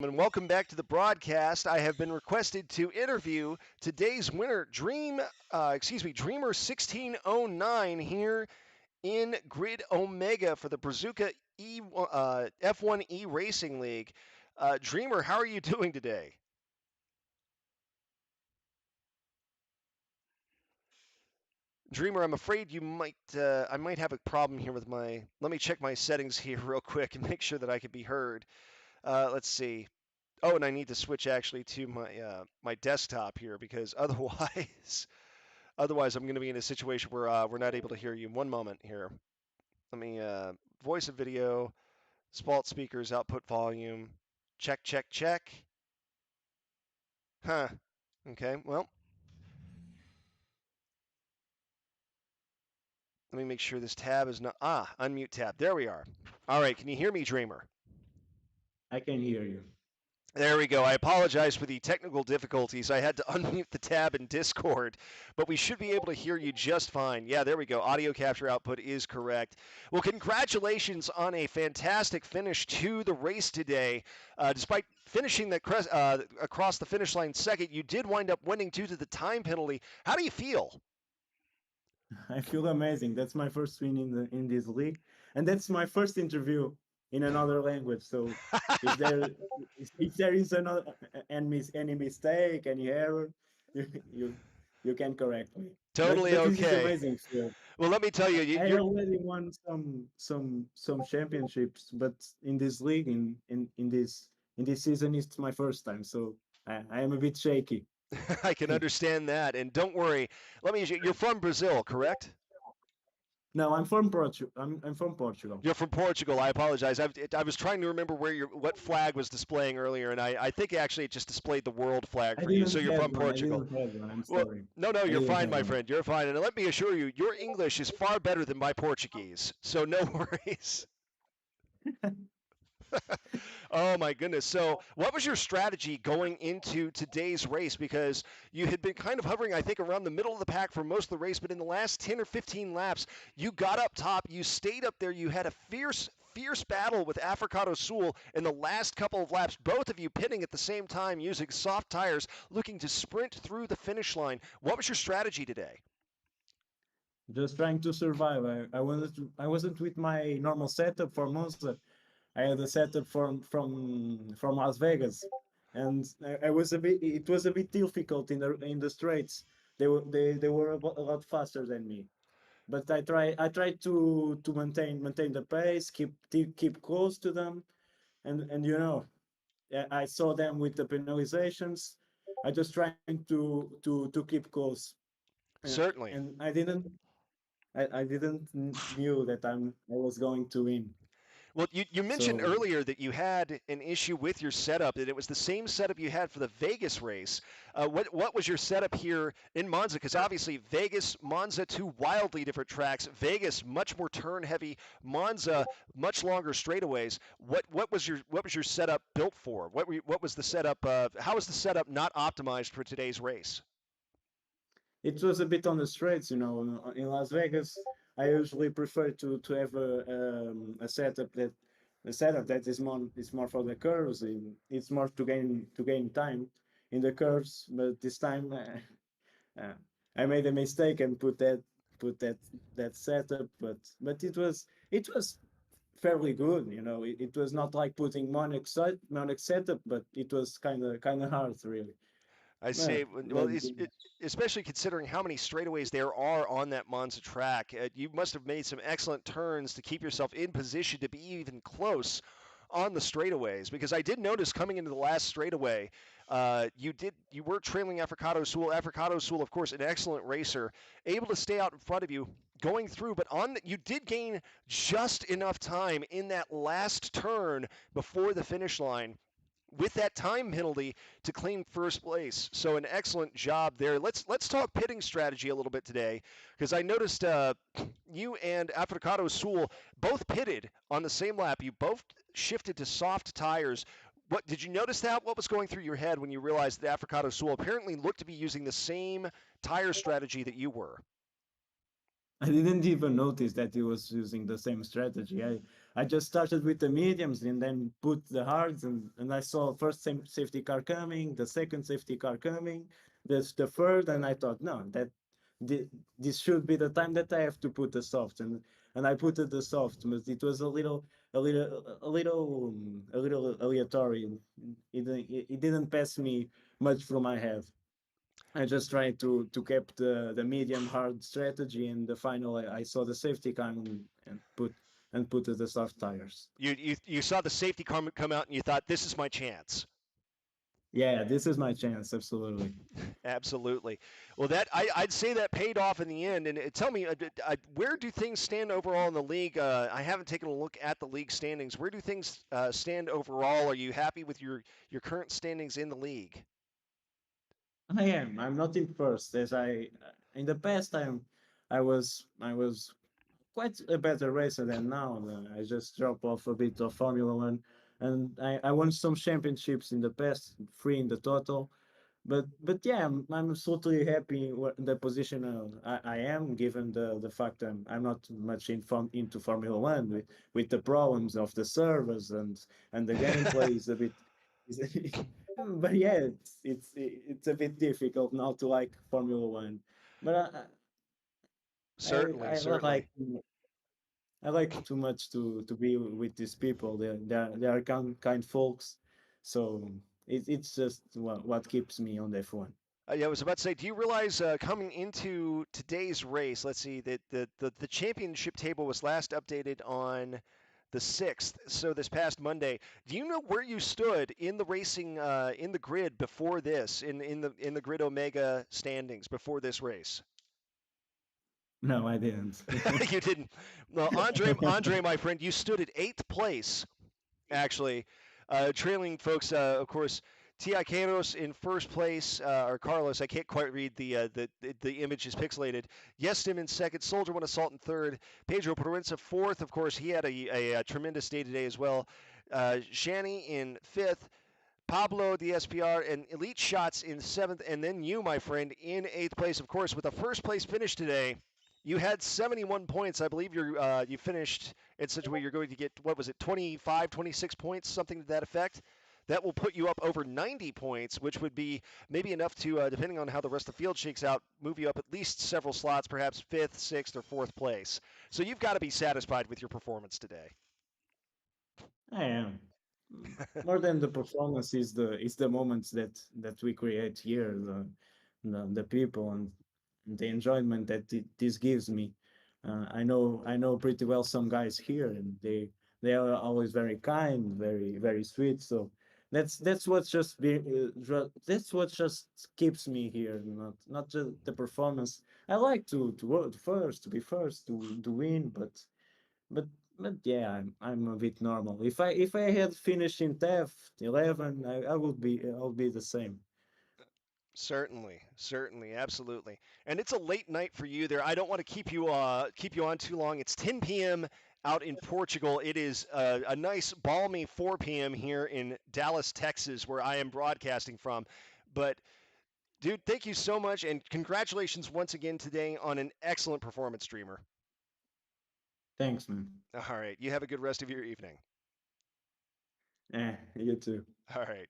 And welcome back to the broadcast. I have been requested to interview today's winner, Dreamer1609 here in Grid Omega for the Brazuca F1E Racing League. Dreamer, how are you doing today? Dreamer, I'm afraid I might have a problem here with my. Let me check my settings here real quick and make sure that I can be heard. Let's see. Oh, and I need to switch actually to my desktop here because otherwise I'm going to be in a situation where we're not able to hear you. One moment here. Let me voice and video, Spalt speakers, output volume, check, check, check. Huh. Okay. Well, let me make sure this tab is not unmute tab. There we are. All right. Can you hear me, Dreamer? I can hear you. There we go. I apologize for the technical difficulties. I had to unmute the tab in Discord, but we should be able to hear you just fine. Yeah, there we go. Audio capture output is correct. Well, congratulations on a fantastic finish to the race today. Despite finishing across the finish line second, you did wind up winning due to the time penalty. How do you feel? I feel amazing. That's my first win in this league, and that's my first interview in another language. So if there if there is any mistake, any error, you you can correct me. But Totally but this is okay. amazing still. Well, let me tell you, I you're already won some championships, but in this league in this season it's my first time. So I am a bit shaky. I can understand that. And don't worry, you're from Brazil, correct? No, I'm from Portugal. I'm from Portugal. You're from Portugal. I apologize. I was trying to remember what flag was displaying earlier, and I think actually it just displayed the world flag I for you. So didn't you're have from one. I Portugal. didn't have one. I'm Well, sorry. no, I you're didn't fine, have my one. friend. You're fine. And let me assure you, your English is far better than my Portuguese. So no worries. Oh my goodness. So, what was your strategy going into today's race? Because you had been kind of hovering, I think, around the middle of the pack for most of the race, but in the last 10 or 15 laps, you got up top, you stayed up there, you had a fierce battle with Africato Sul in the last couple of laps, both of you pitting at the same time using soft tires, looking to sprint through the finish line. What was your strategy today? Just trying to survive. I wasn't with my normal setup for Monza. I had a setup from Las Vegas, and I was a bit. It was a bit difficult in the straights. They were a lot faster than me. But I tried to maintain the pace, keep close to them, and I saw them with the penalizations. I just trying to keep close, Certainly. and I didn't knew that I was going to win. Well, you mentioned So earlier that you had an issue with your setup, that it was the same setup you had for the Vegas race. What was your setup here in Monza? Because obviously Vegas, Monza, two wildly different tracks. Vegas much more turn heavy. Monza much longer straightaways. What was your setup built for? What was the setup? How was the setup not optimized for today's race? it was a bit on the straights, In Las Vegas, I usually prefer to have a setup that is more for the curves. And it's more to gain time in the curves. But this time, uh, I made a mistake and put that setup. But it was fairly good. It was not like putting Monix setup, but it was kind of hard, really. I Uh, say, well, but, especially considering how many straightaways there are on that Monza track. You must have made some excellent turns to keep yourself in position to be even close on the straightaways. Because I did notice coming into the last straightaway, you were trailing Africato Sul. Africato Sul, of course, an excellent racer, able to stay out in front of you going through. But you did gain just enough time in that last turn before the finish line with that time penalty to claim first place. So an excellent job there. Let's talk pitting strategy a little bit today because I noticed you and Africato Sul both pitted on the same lap. You both shifted to soft tires. What did you notice that? What was going through your head when you realized that Africato Sul apparently looked to be using the same tire strategy that you were? I didn't even notice that he was using the same strategy. I just started with the mediums and then put the hards, and I saw first safety car coming, the second safety car coming, the third, and I thought, no, thi- this should be the time that I have to put the soft, and I put it the soft, but it was a little aleatory. It didn't pass me much through my head. I just tried to keep the medium hard strategy. In the final, I saw the safety car and put the soft tires. You saw the safety car come out and you thought, this is my chance. Yeah, this is my chance. Absolutely. Absolutely. Well, I'd say that paid off in the end. And tell me, where do things stand overall in the league? I haven't taken a look at the league standings. Where do things stand overall? Are you happy with your current standings in the league? I am. I'm not in first, as I in the past time I was quite a better racer than now. I just dropped off a bit of Formula One, and I won some championships in the past, three in the total. But yeah, I'm absolutely happy the position I am, given the fact I'm not much into Formula One with the problems of the servers and the gameplay is a bit. Is, but yeah, it's a bit difficult now to like Formula One. But Certainly, I like certainly. I like too much to be with these people. They are kind folks, so it's just what keeps me on F1. Yeah, I was about to say, do you realize coming into today's race, let's see, that the championship table was last updated on the 6th, so this past Monday. Do you know where you stood in the racing in the grid before this, in the grid Omega standings before this race? No, I didn't. You didn't. Well, Andre, my friend, you stood at 8th place actually. Trailing folks, of course, Ti Canos in first place, or Carlos. I can't quite read the image is pixelated. Yestim in second. Soldier One Assault in third. Pedro Proenza fourth. Of course, he had a tremendous day today as well. Shani in fifth. Pablo the SPR and Elite Shots in seventh, and then you, my friend, in eighth place. Of course, with a first place finish today, you had 71 points. I believe you finished in such a way you're going to get, what was it, 25, 26 points, something to that effect. That will put you up over 90 points, which would be maybe enough to, depending on how the rest of the field shakes out, move you up at least several slots, perhaps fifth, sixth, or fourth place. So you've got to be satisfied with your performance today. I am. More than the performance is the moments that we create here, the people and the enjoyment that this gives me. I know pretty well some guys here, and they are always very kind, very sweet. So that's what just that's what just keeps me here, not just the performance. I like to work first, to be first, to win, but but yeah, I'm a bit normal. If I had finished in TEF 11, I would be the same. Certainly, certainly, absolutely. And it's a late night for you there. I don't want to keep you on too long. It's 10 p.m. out in Portugal. It is a nice balmy 4 p.m. here in Dallas, Texas, where I am broadcasting from. But dude, thank you so much and congratulations once again today on an excellent performance, Dreamer. Thanks, man. All right, you have a good rest of your evening. You too. All right.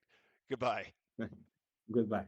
Goodbye. Goodbye.